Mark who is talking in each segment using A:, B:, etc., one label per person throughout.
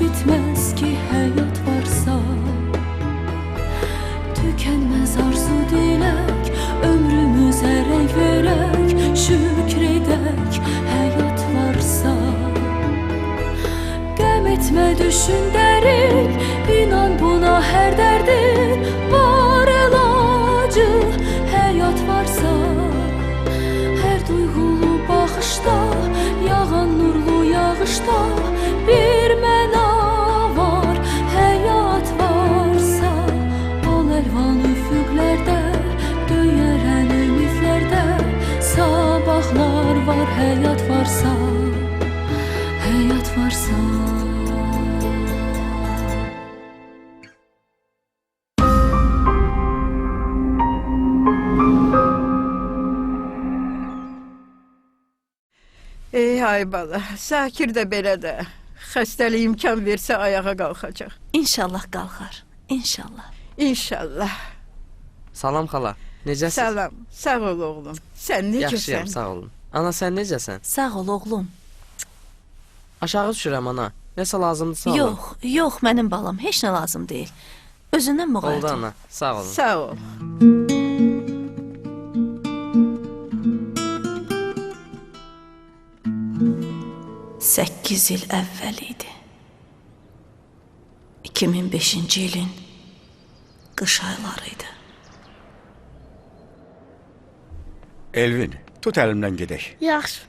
A: bitməz ki həyat varsa, tükənməz arzu dilək, ömrümüzə rəng verək, şükr edək həyat varsa. Qəm etmə düşün dərin, inan buna hər dərdin var əlacı həyat varsa. Hər duyğulu baxışda, yağan nurlu yağışda bir məna var həyat varsa. Al əlvan üfüqlərdə, göyərən ümidlərdə sabahlar var həyat varsa, həyat varsa.
B: Ey ay bala, Zakir də belə də. Xəstəlik imkan versə ayağa qalxacaq.
C: İnşallah qalxar, inşallah.
B: İnşallah.
D: Salam xala, necəsiz?
B: Salam, sağ ol oğlum. Sən necəsən?
D: Yaxşıyam, sağ olun. Ana, sən necəsən?
C: Sağ ol oğlum.
D: Aşağı düşürəm ana. Nəsə lazımdırsa alın.
C: Yox, yox mənim balam, heç nə lazım deyil. Özündən müğayət
D: Oldu
C: ol.
D: ana, sağ olun.
B: Sağ ol.
C: Səkkiz il əvvəl idi. 2005-ci ilin qış aylarıydı.
E: Elvin, tut əlimdən gedək.
F: Yaxşı.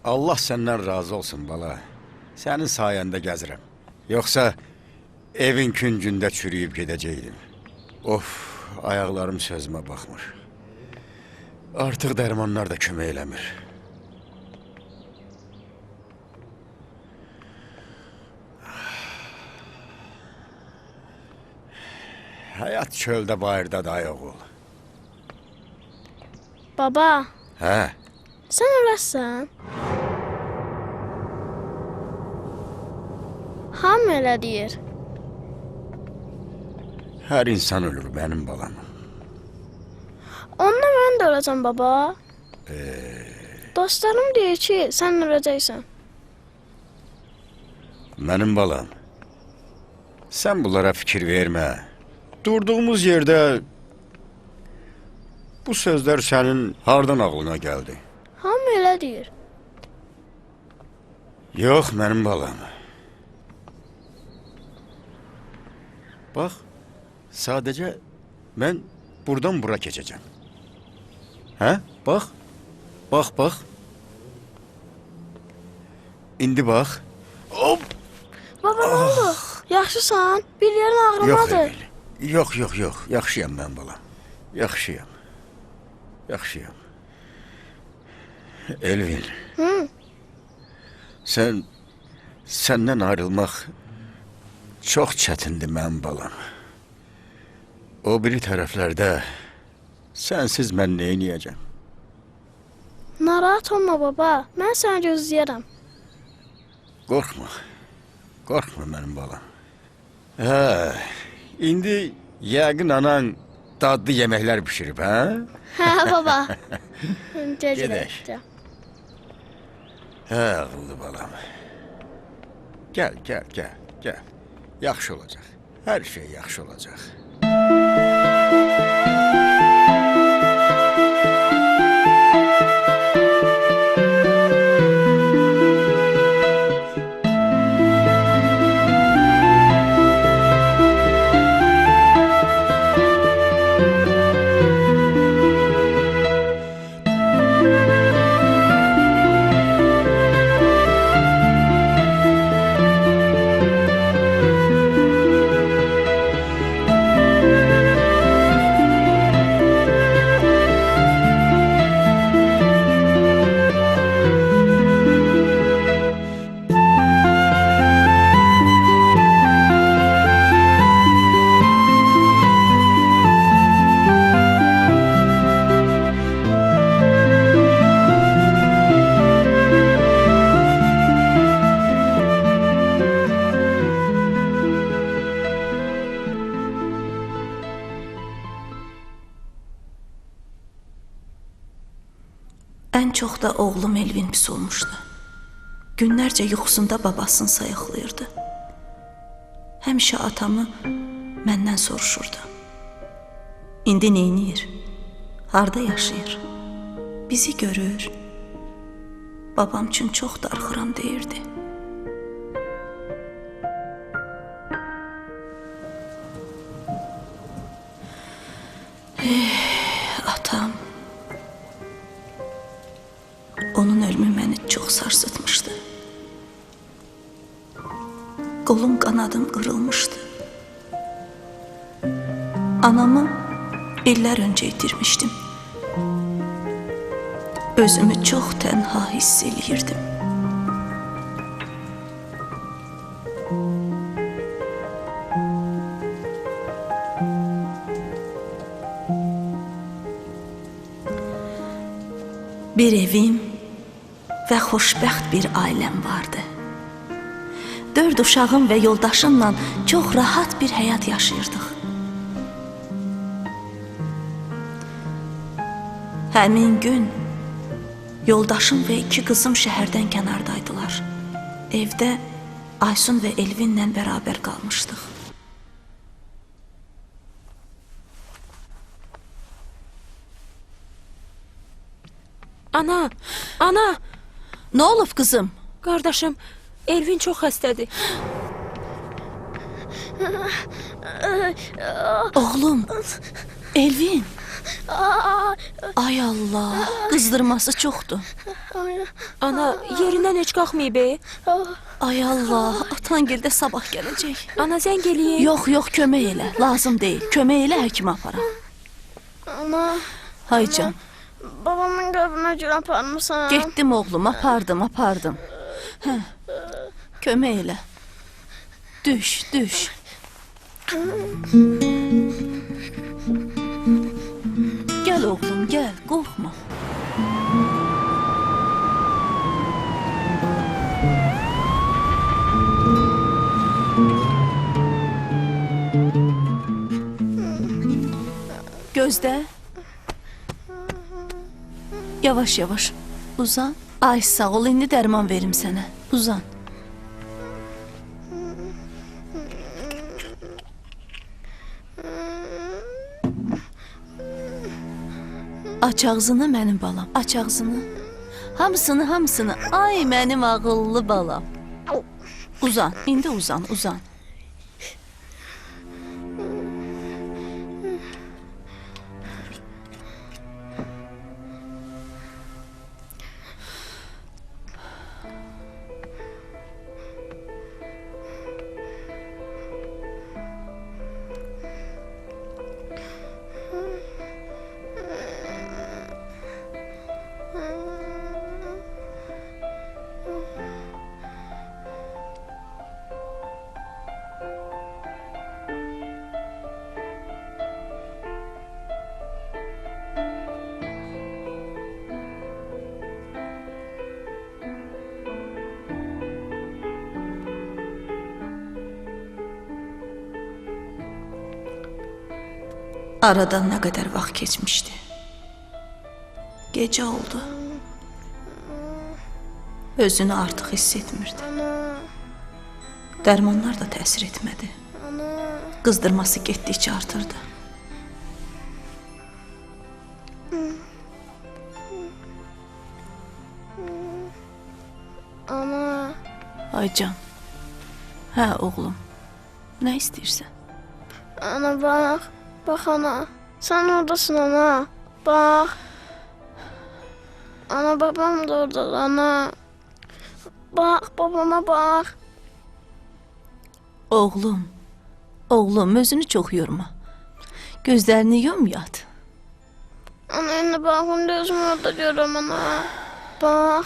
E: Allah səndən razı olsun bala. Sənin sayəndə gəzirəm. Yoxsa evin küncündə çürüyüb gedəcəkdim. Of, ayaqlarım sözümə baxmır. Artıq dərmanlar da kömək eləmir. Həyat çöldə bayırda da oğul.
F: Baba,
E: Hə,
F: sən öləsən? Hamı elə deyir.
E: hər insan ölür mənim balam.
F: Onunla mən də öləcəm baba. Dostlarım deyir ki, sən öləcəksən.
E: Mənim balam, sən bunlara fikir vermə. Durduğumuz yerdə bu sözlər sənin hardan ağlına gəldi?
F: Hamı elə deyir.
E: Yox, mənim balam. Bax, sadəcə mən buradan bura keçəcəm. Hə? Bax, bax, bax. İndi bax. Hop!
F: Baba, nə oldu? Yaxşısan? Bir yerin
E: Yox,
F: ağrımadı.
E: Emil. Yox, yox, yox. Yaxşıyam mən balam. Yaxşıyam. Yaxşıyam. Elvin.
F: Hı?
E: Səndən ayrılmaq çox çətindir mənim balam. O biri tərəflərdə sənsiz mən neyniyəcəm?
F: Narahat olma baba. Mən səni gözləyərəm.
E: Qorxma. Qorxma mənim balam. Hə, indi yəqin anan dadlı yeməklər pişirib, hə?
F: Hə baba.
E: Gedək. Hə, ağıllı balam. Gəl, gəl, gəl, gəl. Yaxşı olacaq. Hər şey yaxşı olacaq.
C: Ən çox da oğlum Elvin pis olmuşdu. Günlərcə yuxusunda babasını sayıqlayırdı. həmişə atamı məndən soruşurdu. İndi neyniyir? Harda yaşayır? Bizi görür. Babam üçün çox darıxıram deyirdi. Atam. Onun ölümü məni çox sarsıtmışdı. Qolum qanadım qırılmışdı. Anamı illər öncə itirmişdim. Özümü çox tənha hiss eləyirdim. Bir evim və xoşbəxt bir ailəm vardı. 4 uşağım və yoldaşımla çox rahat bir həyat yaşayırdıq. Həmin gün yoldaşım və 2 qızım şəhərdən kənardaydılar. Evdə Aysun və Elvinlə bərabər qalmışdıq.
G: Ana, ana,
C: Nə olub qızım?
G: qardaşım, Elvin çox xəstədir.
C: Oğlum, Elvin. Ay Allah, qızdırması çoxdur.
G: Ana, yerindən heç qalxmayıb.
C: Ay Allah, atangildə sabah gələcək.
G: Ana, zəng eləyək.
C: Yox, yox, kömək elə, lazım deyil. Kömək elə, həkimə aparaq.
F: Ana,
C: Hay can,
F: babamın qəbrinə görə aparmısan?
C: getdim oğlum, apardım. Hə, kömək elə. Düş. Gəl oğlum, gəl, qorxma. Gözdə. Yavaş, uzan. Ay sağ ol, indi dərman verim sənə. Uzan. Aç ağzını mənim balam, aç ağzını. Hamısını. Ay mənim ağıllı balam. Uzan, indi uzan. Aradan nə qədər vaxt keçmişdi. Gecə oldu. Özünü artıq hiss etmirdi. Dərmanlar da təsir etmədi. Qızdırması getdikcə artırdı.
F: Ana,
C: Ay can. Hə oğlum. Nə istəyirsən?
F: ana bax. Bax ana, sən oradasın ana. Bax. Ana, babam da oradadır ana. Bax, babama bax.
C: Oğlum, özünü çox yorma. Gözlərini yum yat.
F: Ana, indi baxım da özümü orada görürəm ana. Bax.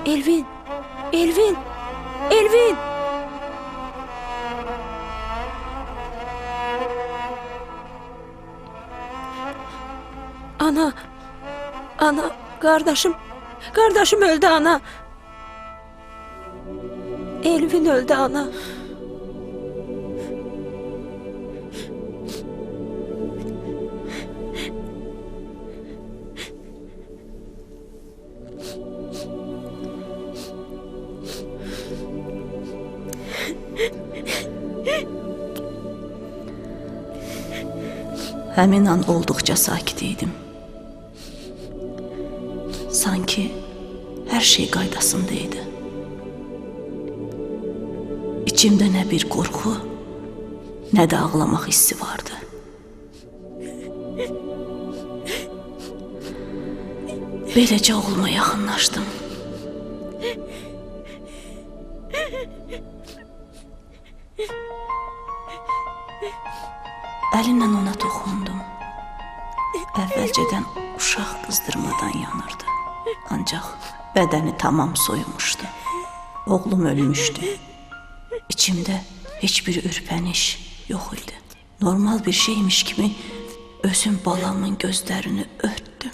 G: Elvin! Elvin! Elvin! Ana! Ana! Kardeşim! Kardeşim öldü ana! Elvin öldü ana!
C: Həmin an olduqca sakit idim. Sanki hər şey qaydasında idi. İçimdə nə bir qorxu, nə də ağlamaq hissi vardı. Beləcə oğluma yaxınlaşdım. Əlimlə ona toxundum. Əvvəlcədən uşaq qızdırmadan yanırdı. Ancaq bədəni tamam soyumuşdu. Oğlum ölmüşdü. İçimdə heç bir ürpəniş yox idi. Normal bir şeymiş kimi özüm balamın gözlərini örtdüm.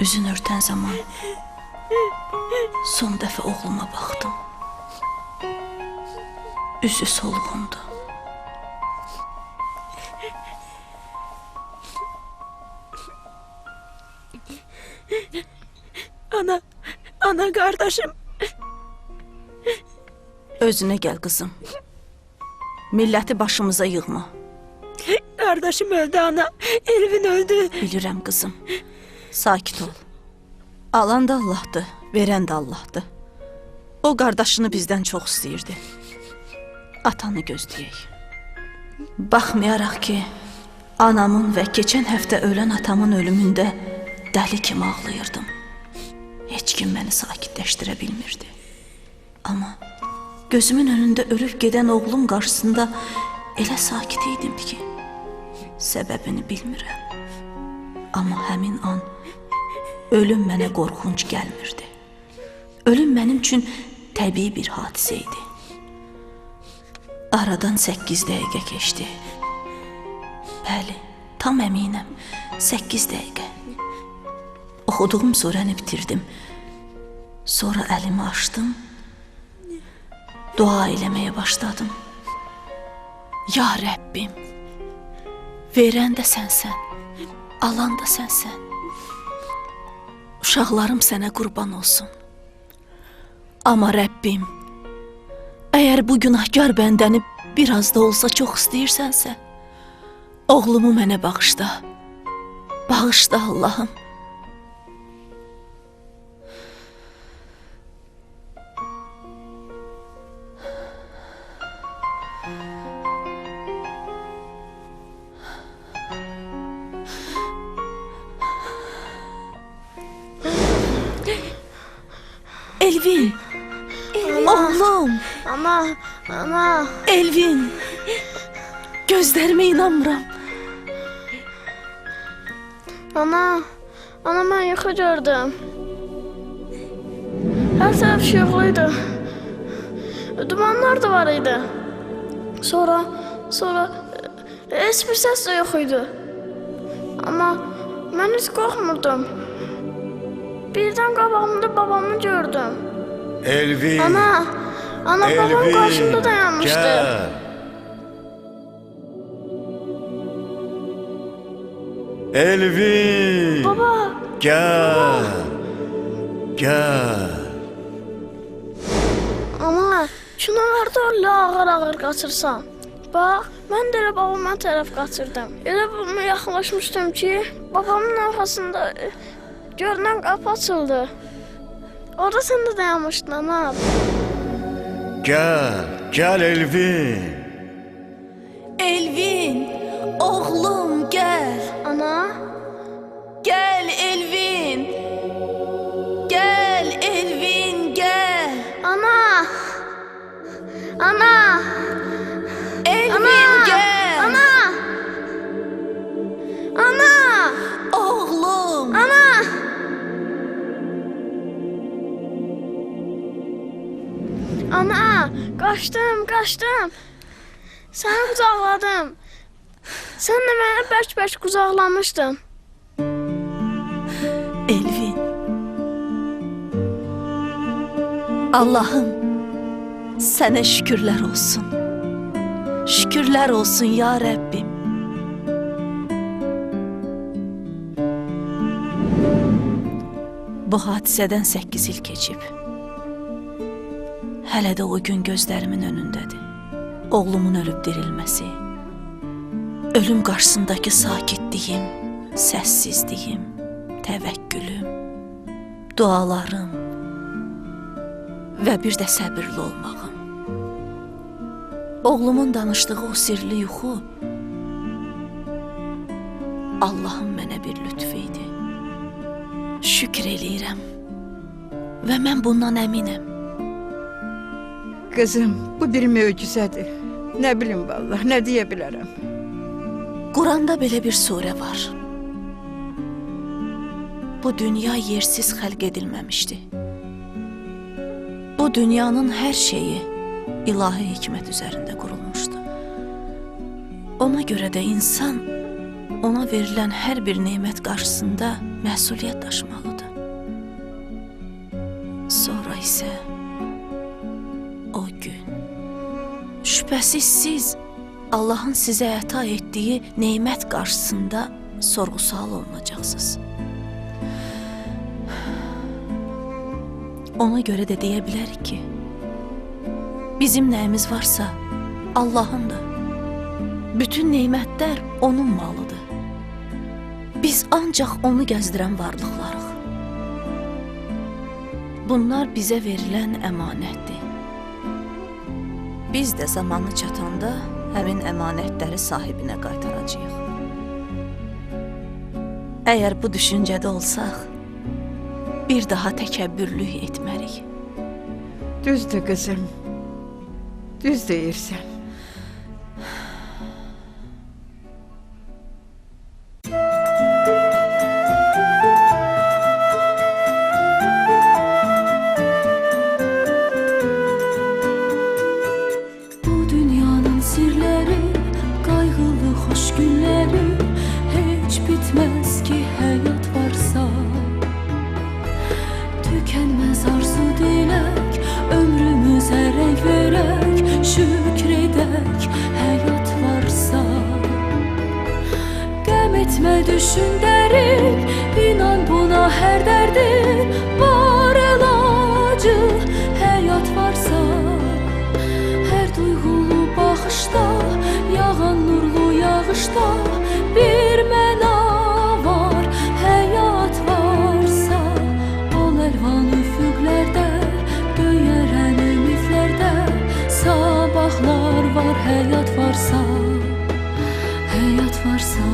C: Üzünü örtən zaman son dəfə oğluma baxdım. Üzü solğundu.
G: Ana! Ana kardeşim!
C: Özünə gəl qızım. Milləti başımıza yığma.
G: Kardeşim öldü ana! Elvin öldü!
C: Bilirəm qızım. Sakit ol. Alan da Allah'dır, verən də Allah'dır. O qardaşını bizdən çox istəyirdi. Atanı gözləyək. Baxmayaraq ki, anamın və keçən həftə ölən atamın ölümündə dəli kimi ağlayırdım. Heç kim məni sakitləşdirə bilmirdi. Amma gözümün önündə ölüb gedən oğlum qarşısında elə sakit idim ki, səbəbini bilmirəm. Amma həmin an ölüm mənə qorxunc gəlmirdi. Ölüm mənim üçün təbii bir hadisə idi. Aradan 8 dəqiqə keçdi. Bəli, tam əminəm, 8 dəqiqə. Oxuduğum surəni bitirdim. Sonra əlimi açdım, dua eləməyə başladım. Ya Rəbbim, verən də sənsən, alan da sənsən. Uşaqlarım sənə qurban olsun. Amma Rəbbim, əgər bu günahkar bəndəni biraz da olsa çox istəyirsənsə, oğlumu mənə bağışla. Bağışla Allahım. Elvin, oğlum,
F: Ana!
C: Elvin, gözlerime inanmıram.
F: Ana, ben yuxu gördüm. Her taraf işıqlıydı. Dumanlar da var idi. Sonra heç bir ses de yok idi. Ama ben hiç korkmurdum. Birden qabağımda babamı gördüm.
E: Elvin.
F: Ana, babam karşımda dayanmıştı.
E: Gel. Elvin.
F: Baba.
E: Gel. Gel.
F: Ana, şunalarda öyle ağır qaçırsan. Bax, mən də elə babama tərəf qaçırdım. Elə babama yaxınlaşmışdım ki, babamın arxasında görünən qapı açıldı. Orada sən də dayanmışdın ana.
E: Gel Elvin.
C: Elvin, oğlum gel.
F: Ana,
C: Gel Elvin.
F: qaçdım. Səni qucaqladım. Sən də məni bərk-bərk qucaqlamışdın.
C: Elvin. Allah'ım sənə şükürlər olsun. Şükürlər olsun ya Rəbbim. Bu hadisədən 8 il keçib. Hələ də o gün gözlərimin önündədir. Oğlumun ölüb dirilməsi. Ölüm qarşısındakı sakitliyim, səssizliyim, təvəkkülüm, dualarım və bir də səbirli olmağım. Oğlumun danışdığı o sirli yuxu Allah'ın mənə bir lütfü idi. Şükür eləyirəm və mən bundan əminəm.
B: Qızım, bu bir möcüzədir. Nə bilim vallahi, nə deyə bilərəm.
C: Quranda belə bir surə var. Bu dünya yersiz xəlq edilməmişdi. Bu dünyanın hər şeyi ilahi hikmət üzərində qurulmuşdu. Ona görə də insan ona verilən hər bir nemət qarşısında məsuliyyət daşımalıdır. Sonra isə o gün şübhəsiz siz Allah'ın sizə əta etdiyi nemət qarşısında sorğu-sual olunacaqsınız. Ona görə də deyə bilərik ki, bizim nəyimiz varsa Allah'ındır. Bütün nemətlər onun malıdır. Biz ancaq onu gəzdirən varlıqlarıq. Bunlar bizə verilən əmanətdir. Biz də zamanı çatanda həmin əmanətləri sahibinə qaytaracağıq. Əgər bu düşüncədə olsaq, bir daha təkəbbürlük etmərik.
B: Düzdür qızım, düz deyirsən.
A: Bu dünyanın sirləri, qayğılı xoş günləri heç bitməz ki həyat varsa. Tükənməz arzu dilək, ömrümüzə rəng verək, şükr edək həyat varsa. Qəm etmə düşün dərin, inan buna hər dərdin var əlacı həyat varsa. Hər duyğulu baxışda, yağan nurlu yağışda bir məna var həyat varsa. Ol əlvan üfüqlərdə, göyərən ümidlərdə sabahlar var həyat varsa. Həyat varsa.